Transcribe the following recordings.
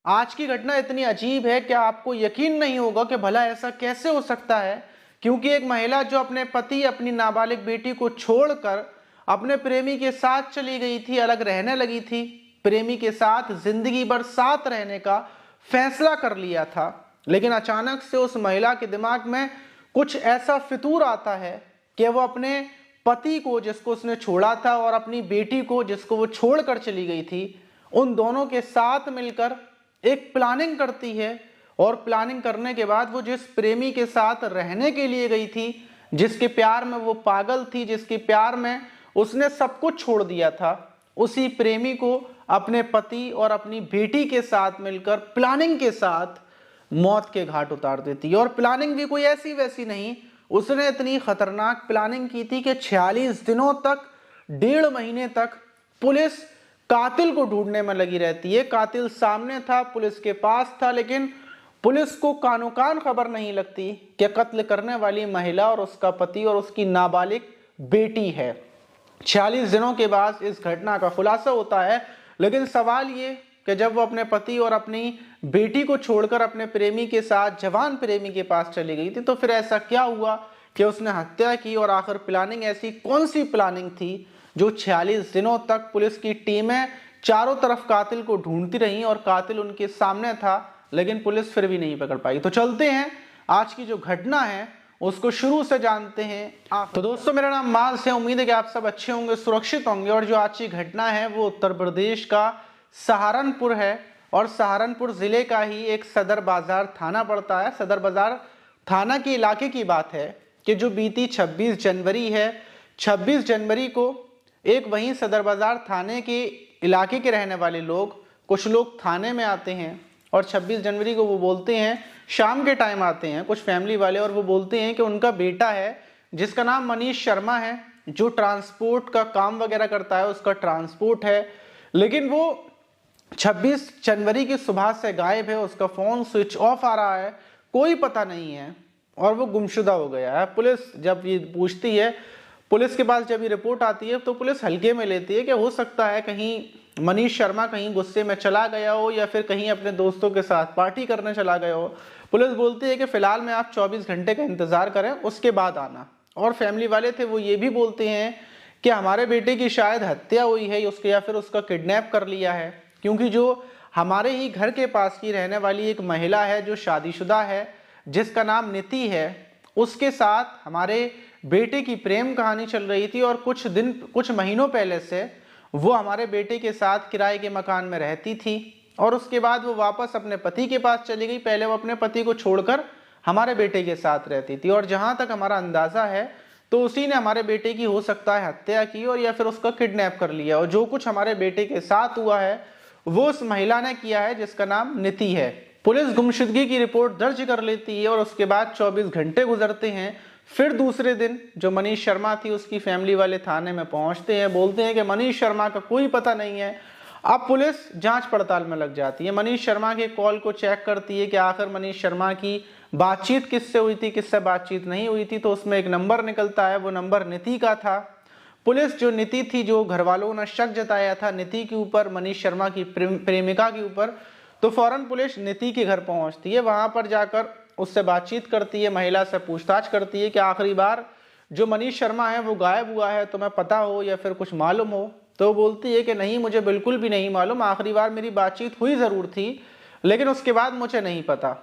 आज की घटना इतनी अजीब है कि आपको यकीन नहीं होगा कि भला ऐसा कैसे हो सकता है। क्योंकि एक महिला जो अपने पति, अपनी नाबालिग बेटी को छोड़कर अपने प्रेमी के साथ चली गई थी, अलग रहने लगी थी, प्रेमी के साथ जिंदगी भर साथ रहने का फैसला कर लिया था, लेकिन अचानक से उस महिला के दिमाग में कुछ ऐसा फितूर आता है कि वो अपने पति को, जिसको उसने छोड़ा था, और अपनी बेटी को, जिसको वो छोड़कर चली गई थी, उन दोनों के साथ मिलकर एक प्लानिंग करती है। और प्लानिंग करने के बाद वो जिस प्रेमी के साथ रहने के लिए गई थी, जिसके प्यार में वो पागल थी, जिसके प्यार में उसने सब कुछ छोड़ दिया था, उसी प्रेमी को अपने पति और अपनी बेटी के साथ मिलकर प्लानिंग के साथ मौत के घाट उतार देती है। और प्लानिंग भी कोई ऐसी वैसी नहीं, उसने इतनी खतरनाक प्लानिंग की थी कि 46 दिनों तक, 1.5 महीने तक पुलिस कातिल को ढूंढने में लगी रहती है। कातिल सामने था, पुलिस के पास था, लेकिन पुलिस को कानो कान खबर नहीं लगती कि कत्ल करने वाली महिला और उसका पति और उसकी नाबालिग बेटी है। 46 दिनों के बाद इस घटना का खुलासा होता है, लेकिन सवाल ये कि जब वो अपने पति और अपनी बेटी को छोड़कर अपने प्रेमी के साथ, जवान प्रेमी के पास चली गई थी, तो फिर ऐसा क्या हुआ कि उसने हत्या की। और आखिर प्लानिंग ऐसी कौन सी प्लानिंग थी जो 46 दिनों तक पुलिस की टीमें चारों तरफ कातिल को ढूंढती रही और कातिल उनके सामने था, लेकिन पुलिस फिर भी नहीं पकड़ पाई। तो चलते हैं, आज की जो घटना है उसको शुरू से जानते हैं। तो दोस्तों, मेरा नाम माज है, उम्मीद है कि आप सब अच्छे होंगे, सुरक्षित होंगे। और जो आज की घटना है वो उत्तर प्रदेश का सहारनपुर है, और सहारनपुर जिले का ही एक सदर बाजार थाना पड़ता है। सदर बाजार थाना के इलाके की बात है कि जो बीती 26 जनवरी है, 26 जनवरी को एक वहीं सदर बाजार थाने के इलाके के रहने वाले लोग, कुछ लोग थाने में आते हैं और 26 जनवरी को वो बोलते हैं, शाम के टाइम आते हैं कुछ फैमिली वाले, और वो बोलते हैं कि उनका बेटा है जिसका नाम मनीष शर्मा है, जो ट्रांसपोर्ट का काम वगैरह करता है, उसका ट्रांसपोर्ट है, लेकिन वो 26 जनवरी की सुबह से गायब है। उसका फोन स्विच ऑफ आ रहा है, कोई पता नहीं है, और वो गुमशुदा हो गया है। पुलिस जब ये पूछती है, पुलिस के पास जब ये रिपोर्ट आती है, तो पुलिस हल्के में लेती है कि हो सकता है कहीं मनीष शर्मा कहीं गुस्से में चला गया हो, या फिर कहीं अपने दोस्तों के साथ पार्टी करने चला गया हो। पुलिस बोलती है कि फिलहाल में आप 24 घंटे का इंतजार करें, उसके बाद आना। और फैमिली वाले थे वो ये भी बोलते हैं कि हमारे बेटे की शायद हत्या हुई है उसके, या फिर उसका किडनैप कर लिया है, क्योंकि जो हमारे ही घर के पास की रहने वाली एक महिला है जो शादीशुदा है, जिसका नाम नीति है, उसके साथ हमारे बेटे की प्रेम कहानी चल रही थी। और कुछ महीनों पहले से वो हमारे बेटे के साथ किराए के मकान में रहती थी, और उसके बाद वो वापस अपने पति के पास चली गई। पहले वो अपने पति को छोड़कर हमारे बेटे के साथ रहती थी, और जहां तक हमारा अंदाजा है तो उसी ने हमारे बेटे की हो सकता है हत्या की, और या फिर उसका किडनैप कर लिया। और जो कुछ हमारे बेटे के साथ हुआ है वो उस महिला ने किया है जिसका नाम नीति है। पुलिस गुमशुदगी की रिपोर्ट दर्ज कर लेती है, और उसके बाद 24 घंटे गुजरते हैं। फिर दूसरे दिन जो मनीष शर्मा थी, उसकी फैमिली वाले थाने में पहुंचते हैं, बोलते हैं कि मनीष शर्मा का कोई पता नहीं है। अब पुलिस जांच पड़ताल में लग जाती है, मनीष शर्मा के कॉल को चेक करती है कि आखिर मनीष शर्मा की बातचीत किससे हुई थी, किससे बातचीत नहीं हुई थी। तो उसमें एक नंबर निकलता है, वो नंबर नीति का था। पुलिस जो नीति थी, जो घर वालों ने शक जताया था नीति के ऊपर, मनीष शर्मा की प्रेमिका के ऊपर, तो फौरन पुलिस नीति के घर पहुंचती है। वहां पर जाकर उससे बातचीत करती है, महिला से पूछताछ करती है कि आखिरी बार जो मनीष शर्मा है वो गायब हुआ है, तुम्हें पता हो या फिर कुछ मालूम हो। तो बोलती है कि नहीं, मुझे बिल्कुल भी नहीं मालूम, आखिरी बार मेरी बातचीत हुई जरूर थी, लेकिन उसके बाद मुझे नहीं पता।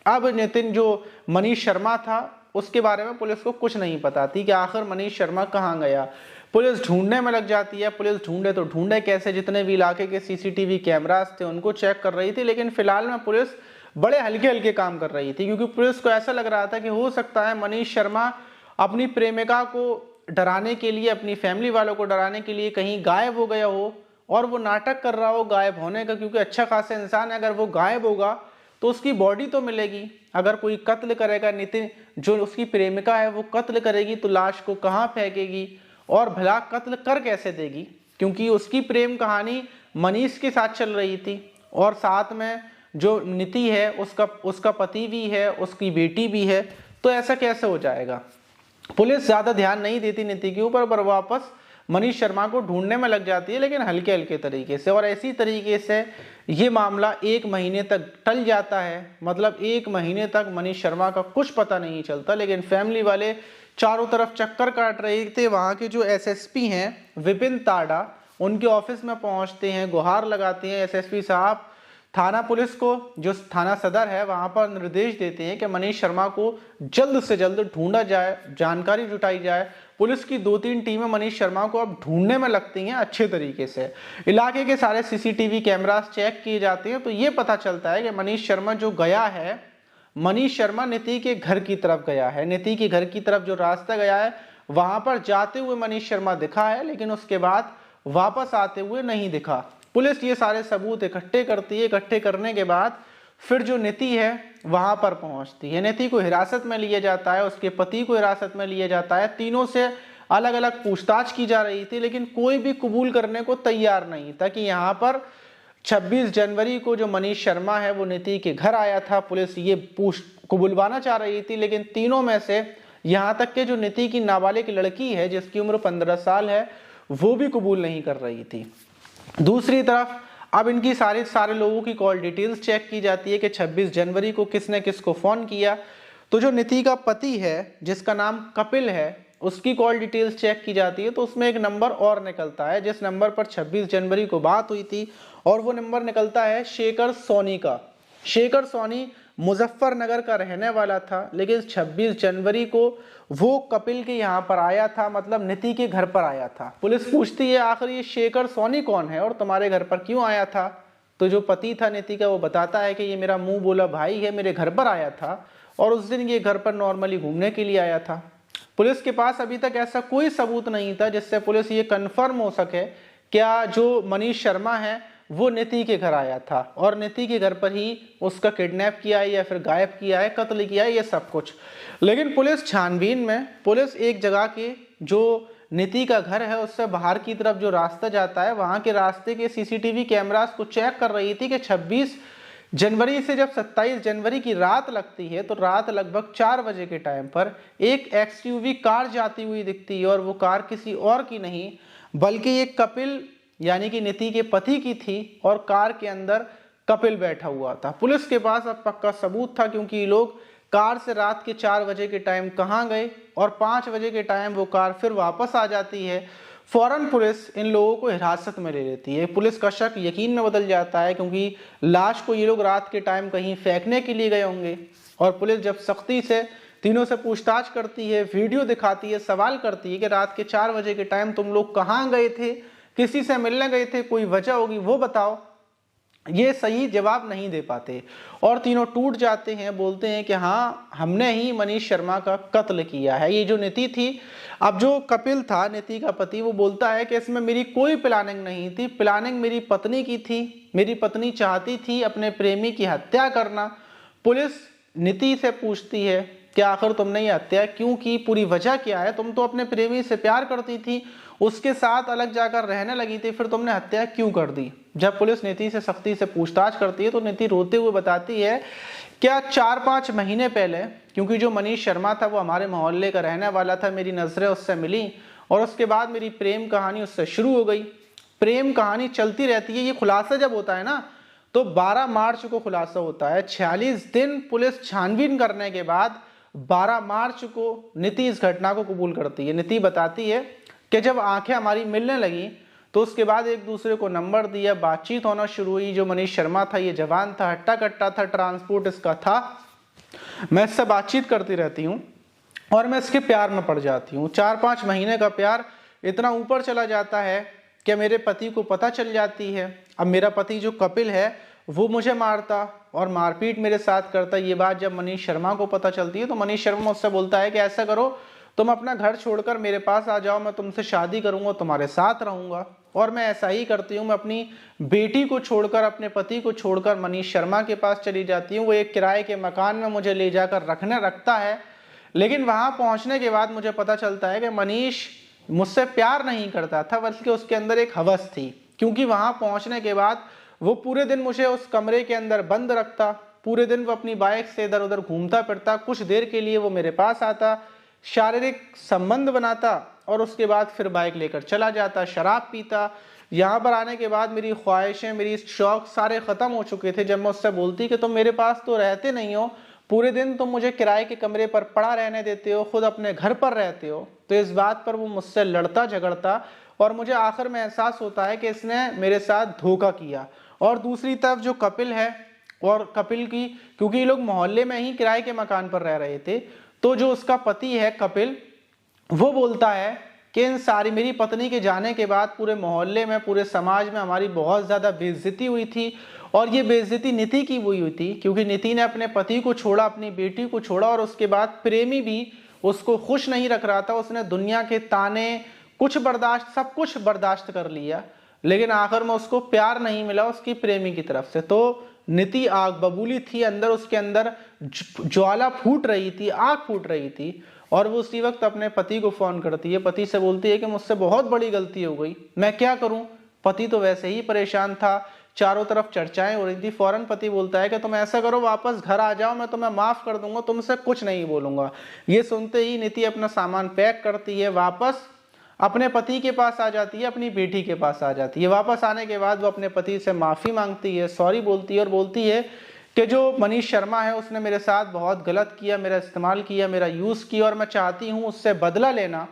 अब नितिन जो मनीष शर्मा था उसके बारे में पुलिस को कुछ नहीं पता थी कि आखिर मनीष शर्मा कहाँ गया। पुलिस ढूंढने में लग जाती है। पुलिस ढूंढे तो ढूंढे कैसे, जितने भी इलाके के सीसीटीवी कैमरास थे उनको चेक कर रही थी, लेकिन फिलहाल में पुलिस बड़े हल्के हल्के काम कर रही थी, क्योंकि पुलिस को ऐसा लग रहा था कि हो सकता है मनीष शर्मा अपनी प्रेमिका को डराने के लिए, अपनी फैमिली वालों को डराने के लिए कहीं गायब हो गया हो, और वो नाटक कर रहा हो गायब होने का, क्योंकि अच्छा खासा इंसान है, अगर वो गायब होगा तो उसकी बॉडी तो मिलेगी। अगर कोई कत्ल करेगा, नितिन जो उसकी प्रेमिका है वो कत्ल करेगी, तो लाश को कहाँ फेंकेगी, और भला कत्ल कर कैसे देगी, क्योंकि उसकी प्रेम कहानी मनीष के साथ चल रही थी, और साथ में जो नीति है उसका पति भी है, उसकी बेटी भी है। तो ऐसा कैसे हो जाएगा। पुलिस ज्यादा ध्यान नहीं देती नीति के ऊपर, पर वापस मनीष शर्मा को ढूंढने में लग जाती है, लेकिन हल्के हल्के तरीके से। और ऐसी तरीके से ये मामला 1 महीने तक टल जाता है। मतलब 1 महीने तक मनीष शर्मा का कुछ पता नहीं चलता, लेकिन फैमिली वाले चारों तरफ चक्कर काट रहे थे। वहाँ के जो एसएसपी हैं विपिन ताड़ा, उनके ऑफिस में पहुँचते हैं, गुहार लगाते हैं एसएसपी साहब। थाना पुलिस को, जो थाना सदर है, वहाँ पर निर्देश देते हैं कि मनीष शर्मा को जल्द से जल्द ढूंढा जाए, जानकारी जुटाई जाए। पुलिस की 2-3 टीमें मनीष शर्मा को अब ढूंढने में लगती हैं अच्छे तरीके से। इलाके के सारे सीसीटीवी कैमरास चेक किए जाते हैं, तो ये पता चलता है कि मनीष शर्मा जो गया है, मनीष शर्मा नीति के घर की तरफ गया है। नीति के घर की तरफ जो रास्ता गया है, वहां पर जाते हुए मनीष शर्मा दिखा है, लेकिन उसके बाद वापस आते हुए नहीं दिखा। पुलिस ये सारे सबूत इकट्ठे करती है। इकट्ठे करने के बाद फिर जो नीति है वहां पर पहुंचती है। नीति को हिरासत में लिया जाता है, उसके पति को हिरासत में लिया जाता है। तीनों से अलग अलग पूछताछ की जा रही थी, लेकिन कोई भी कबूल करने को तैयार नहीं था कि यहाँ पर 26 जनवरी को जो मनीष शर्मा है वो नीति के घर आया था। पुलिस ये कबूलवाना चाह रही थी, लेकिन तीनों में से यहाँ तक के जो नीति की नाबालिग लड़की है जिसकी उम्र 15 साल है, वो भी कबूल नहीं कर रही थी। दूसरी तरफ अब इनकी सारे लोगों की कॉल डिटेल्स चेक की जाती है कि 26 जनवरी को किसने किसको फोन किया। तो जो नीति का पति है जिसका नाम कपिल है, उसकी कॉल डिटेल्स चेक की जाती है, तो उसमें एक नंबर और निकलता है जिस नंबर पर 26 जनवरी को बात हुई थी, और वो नंबर निकलता है शेखर सोनी का। शेखर सोनी मुजफ्फरनगर का रहने वाला था, लेकिन 26 जनवरी को वो कपिल के यहाँ पर आया था, मतलब नीति के घर पर आया था। पुलिस पूछती है आखिर ये शेखर सोनी कौन है और तुम्हारे घर पर क्यों आया था। तो जो पति था नीति का वो बताता है कि ये मेरा मुंह बोला भाई है, मेरे घर पर आया था और उस दिन ये घर पर नॉर्मली घूमने के लिए आया था। पुलिस के पास अभी तक ऐसा कोई सबूत नहीं था जिससे पुलिस ये कंफर्म हो सके क्या जो मनीष शर्मा है वो नीति के घर आया था और नीति के घर पर ही उसका किडनैप किया है या फिर गायब किया है, कत्ल किया है, ये सब कुछ। लेकिन पुलिस छानबीन में पुलिस एक जगह के जो नीति का घर है उससे बाहर की तरफ जो रास्ता जाता है, वहां के रास्ते के सीसीटीवी कैमरास को चेक कर रही थी कि 26 जनवरी से जब 27 जनवरी की रात लगती है तो रात लगभग 4 बजे के टाइम पर एक एक्सयूवी कार जाती हुई दिखती है, और वो कार किसी और की नहीं बल्कि एक कपिल यानी कि नीति के पति की थी, और कार के अंदर कपिल बैठा हुआ था। पुलिस के पास अब पक्का सबूत था, क्योंकि ये लोग कार से रात के 4 बजे के टाइम कहाँ गए और 5 बजे के टाइम वो कार फिर वापस आ जाती है। फौरन पुलिस इन लोगों को हिरासत में ले लेती है। पुलिस का शक यकीन में बदल जाता है, क्योंकि लाश को ये लोग रात के टाइम कहीं फेंकने के लिए गए होंगे। और पुलिस जब सख्ती से तीनों से पूछताछ करती है, वीडियो दिखाती है, सवाल करती है कि रात के 4 बजे के टाइम तुम लोग कहाँ गए थे, किसी से मिलने गए थे, कोई वजह होगी वो बताओ, ये सही जवाब नहीं दे पाते और तीनों टूट जाते हैं। बोलते हैं कि हाँ हमने ही मनीष शर्मा का कत्ल किया है। ये जो नीति थी, अब जो कपिल था नीति का पति, वो बोलता है कि इसमें मेरी कोई प्लानिंग नहीं थी, प्लानिंग मेरी पत्नी की थी। मेरी पत्नी चाहती थी अपने प्रेमी की हत्या करना। पुलिस नीति से पूछती है कि आखिर तुमने ये हत्या क्यों की, पूरी वजह क्या है, तुम तो अपने प्रेमी से प्यार करती थी, उसके साथ अलग जाकर रहने लगी थी, फिर तुमने हत्या क्यों कर दी। जब पुलिस नीति से सख्ती से पूछताछ करती है तो नीति रोते हुए बताती है क्या 4-5 महीने पहले, क्योंकि जो मनीष शर्मा था वो हमारे मोहल्ले का रहने वाला था, मेरी नजरें उससे मिली और उसके बाद मेरी प्रेम कहानी उससे शुरू हो गई। प्रेम कहानी चलती रहती है। ये खुलासा जब होता है ना तो 12 मार्च को खुलासा होता है। 46 दिन पुलिस छानबीन करने के बाद 12 मार्च को नीति इस घटना को कबूल करती है। नीति बताती है कि जब आंखें हमारी मिलने लगी तो उसके बाद एक दूसरे को नंबर दिया, बातचीत होना शुरू हुई। जो मनीष शर्मा था ये जवान था, हट्टा कट्टा था, ट्रांसपोर्ट इसका था। मैं इससे बातचीत करती रहती हूँ और मैं इसके प्यार में पड़ जाती हूँ। 4-5 महीने का प्यार इतना ऊपर चला जाता है कि मेरे पति को पता चल जाती है। अब मेरा पति जो कपिल है वो मुझे मारता और मारपीट मेरे साथ करता। ये बात जब मनीष शर्मा को पता चलती है तो मनीष शर्मा मुझसे बोलता है कि ऐसा करो, तुम अपना घर छोड़कर मेरे पास आ जाओ, मैं तुमसे शादी करूंगा, तुम्हारे साथ रहूंगा। और मैं ऐसा ही करती हूँ। मैं अपनी बेटी को छोड़कर, अपने पति को छोड़कर मनीष शर्मा के पास चली जाती हूँ। वो एक किराए के मकान में मुझे ले जाकर रखता है। लेकिन वहां पहुंचने के बाद मुझे पता चलता है कि मनीष मुझसे प्यार नहीं करता था, बल्कि उसके अंदर एक हवस थी। क्योंकि वहां पहुंचने के बाद वो पूरे दिन मुझे उस कमरे के अंदर बंद रखता, पूरे दिन वो अपनी बाइक से इधर उधर घूमता फिरता, कुछ देर के लिए वो मेरे पास आता, शारीरिक संबंध बनाता और उसके बाद फिर बाइक लेकर चला जाता, शराब पीता। यहाँ पर आने के बाद मेरी ख्वाहिशें, मेरी शौक सारे ख़त्म हो चुके थे। जब मैं उससे बोलती कि तुम मेरे पास तो रहते नहीं हो, पूरे दिन तुम मुझे किराए के कमरे पर पड़ा रहने देते हो, खुद अपने घर पर रहते हो, तो इस बात पर वो मुझसे लड़ता झगड़ता और मुझे आखिर में एहसास होता है कि इसने मेरे साथ धोखा किया। और दूसरी तरफ जो कपिल है, और कपिल की, क्योंकि ये लोग मोहल्ले में ही किराए के मकान पर रह रहे थे, तो जो उसका पति है कपिल, वो बोलता है कि इन सारी, मेरी पत्नी के जाने के बाद पूरे मोहल्ले में, पूरे समाज में हमारी बहुत ज़्यादा बेइज्जती हुई थी। और ये बेइज्जती नीति की हुई थी क्योंकि नीति ने अपने पति को छोड़ा, अपनी बेटी को छोड़ा, और उसके बाद प्रेमी भी उसको खुश नहीं रख रहा था। उसने दुनिया के ताने सब कुछ बर्दाश्त कर लिया, लेकिन आखिर में उसको प्यार नहीं मिला उसकी प्रेमी की तरफ से। तो नीति आग बबूली थी अंदर, उसके अंदर ज्वाला फूट रही थी, आग फूट रही थी। और वो उसी वक्त अपने पति को फोन करती है, पति से बोलती है कि मुझसे बहुत बड़ी गलती हो गई, मैं क्या करूं। पति तो वैसे ही परेशान था, चारों तरफ चर्चाएं हो रही थी। फौरन पति बोलता है कि तुम ऐसा करो, वापस घर आ जाओ, मैं तुम्हें माफ कर दूंगा, तुमसे कुछ नहीं बोलूंगा। ये सुनते ही नीति अपना सामान पैक करती है, वापस अपने पति के पास आ जाती है, अपनी बेटी के पास आ जाती है। वापस आने के बाद वो अपने पति से माफी मांगती है, सॉरी बोलती है, और बोलती है कि जो मनीष शर्मा है उसने मेरे साथ बहुत गलत किया, मेरा इस्तेमाल किया, मेरा यूज किया, और मैं चाहती हूँ उससे बदला लेना।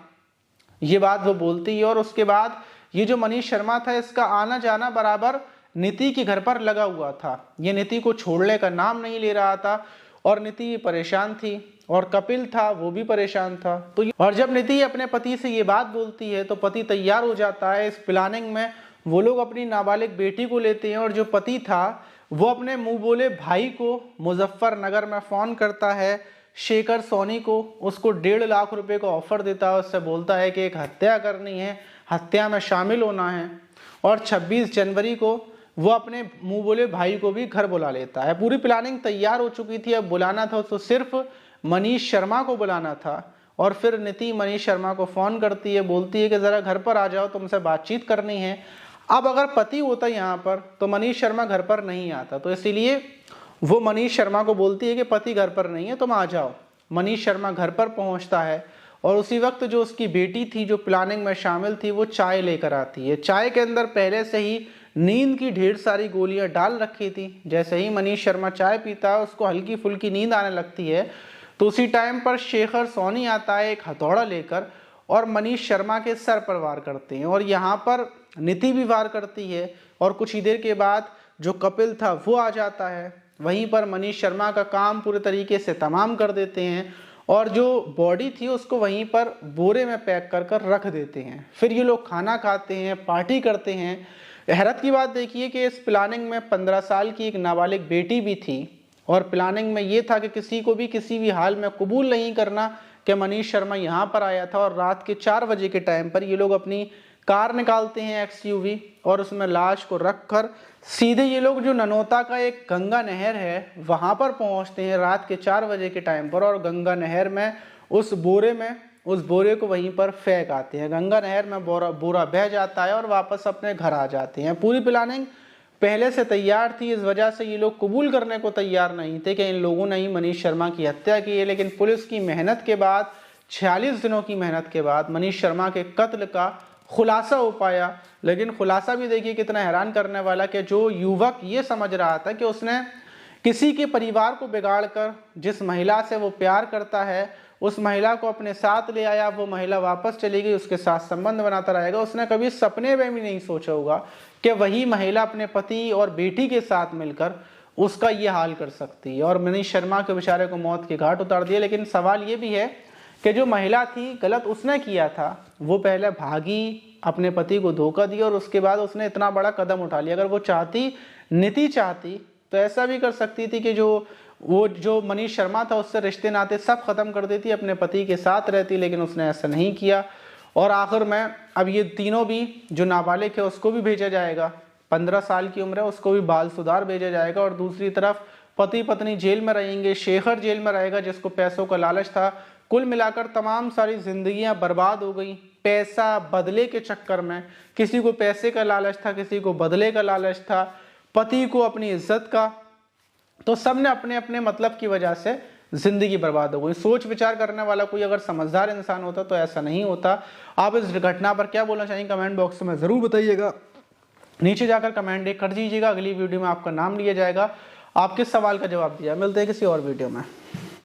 ये बात वो बोलती है। और उसके बाद ये जो मनीष शर्मा था, इसका आना जाना बराबर नीति के घर पर लगा हुआ था। ये नीति को छोड़ने का नाम नहीं ले रहा था, और नीति भी परेशान थी, और कपिल था वो भी परेशान था। तो और जब नीति अपने पति से ये बात बोलती है तो पति तैयार हो जाता है। इस प्लानिंग में वो लोग अपनी नाबालिग बेटी को लेते हैं, और जो पति था वो अपने मुंह बोले भाई को मुजफ्फरनगर में फ़ोन करता है, शेखर सोनी को। उसको 1.5 लाख रुपए का ऑफर देता है, उससे बोलता है कि एक हत्या करनी है, हत्या में शामिल होना है। और 26 जनवरी को वो अपने मुंह बोले भाई को भी घर बुला लेता है। पूरी प्लानिंग तैयार हो चुकी थी, अब बुलाना था तो सिर्फ मनीष शर्मा को बुलाना था। और फिर नीति मनीष शर्मा को फ़ोन करती है, बोलती है कि ज़रा घर पर आ जाओ, तुमसे बातचीत करनी है। अब अगर पति होता यहाँ पर तो मनीष शर्मा घर पर नहीं आता, तो इसीलिए वो मनीष शर्मा को बोलती है कि पति घर पर नहीं है, तुम आ जाओ। मनीष शर्मा घर पर पहुँचता है, और उसी वक्त जो उसकी बेटी थी जो प्लानिंग में शामिल थी, वो चाय लेकर आती है। चाय के अंदर पहले से ही नींद की ढेर सारी गोलियां डाल रखी थी। जैसे ही मनीष शर्मा चाय पीता है, उसको हल्की फुल्की नींद आने लगती है। तो उसी टाइम पर शेखर सोनी आता है एक हथौड़ा लेकर, और मनीष शर्मा के सर पर वार करते हैं। और यहाँ पर नीति भी वार करती है, और कुछ ही देर के बाद जो कपिल था वो आ जाता है। वहीं पर मनीष शर्मा का काम पूरे तरीके से तमाम कर देते हैं, और जो बॉडी थी उसको वहीं पर बोरे में पैक कर कर रख देते हैं। फिर ये लोग खाना खाते हैं, पार्टी करते हैं। हैरत की बात देखिए कि इस प्लानिंग में 15 साल की एक नाबालिग बेटी भी थी, और प्लानिंग में ये था कि किसी को भी किसी भी हाल में कबूल नहीं करना कि मनीष शर्मा यहाँ पर आया था। और रात के 4 बजे के टाइम पर ये लोग अपनी कार निकालते हैं XUV, और उसमें लाश को रखकर सीधे ये लोग जो ननौता का एक गंगा नहर है वहाँ पर पहुँचते हैं रात के 4 बजे के टाइम पर। और गंगा नहर में उस बोरे को वहीं पर फेंक आते हैं। गंगा नहर में बोरा बह जाता है, और वापस अपने घर आ जाते हैं। पूरी प्लानिंग पहले से तैयार थी, इस वजह से ये लोग कबूल करने को तैयार नहीं थे कि इन लोगों ने ही मनीष शर्मा की हत्या की है। लेकिन पुलिस की मेहनत के बाद, 46 दिनों की मेहनत के बाद मनीष शर्मा के कत्ल का खुलासा हो पाया। लेकिन खुलासा भी देखिए कितना हैरान करने वाला, कि जो युवक ये समझ रहा था कि उसने किसी के परिवार को बिगाड़कर जिस महिला से वो प्यार करता है उस महिला को अपने साथ ले आया, वो महिला वापस चली गई, उसके साथ संबंध बनाता रहेगा, उसने कभी सपने में भी नहीं सोचा होगा कि वही महिला अपने पति और बेटी के साथ मिलकर उसका ये हाल कर सकती है। और मनीष शर्मा के बेचारे को मौत के घाट उतार दिया। लेकिन सवाल ये भी है कि जो महिला थी, गलत उसने किया था, वो पहले भागी, अपने पति को धोखा दिया, और उसके बाद उसने इतना बड़ा कदम उठा लिया। अगर वो चाहती, नीति चाहती, तो ऐसा भी कर सकती थी कि जो मनीष शर्मा था उससे रिश्ते नाते सब खत्म कर देती, अपने पति के साथ रहती। लेकिन उसने ऐसा नहीं किया। और आखिर में अब ये तीनों भी, जो नाबालिग है उसको भी भेजा जाएगा, 15 साल की उम्र है, उसको भी बाल सुधार भेजा जाएगा। और दूसरी तरफ पति पत्नी जेल में रहेंगे, शेखर जेल में रहेगा जिसको पैसों का लालच था। कुल मिलाकर तमाम सारी जिंदगियां बर्बाद हो गई पैसा बदले के चक्कर में। किसी को पैसे का लालच था, किसी को बदले का लालच था, पति को अपनी इज्जत का। तो सबने अपने अपने मतलब की वजह से जिंदगी बर्बाद हो गई। सोच विचार करने वाला कोई अगर समझदार इंसान होता तो ऐसा नहीं होता। आप इस घटना पर क्या बोलना चाहेंगे कमेंट बॉक्स में जरूर बताइएगा, नीचे जाकर कमेंट कर दीजिएगा। अगली वीडियो में आपका नाम लिया जाएगा, आप किस सवाल का जवाब दिया। मिलते हैं किसी और वीडियो में।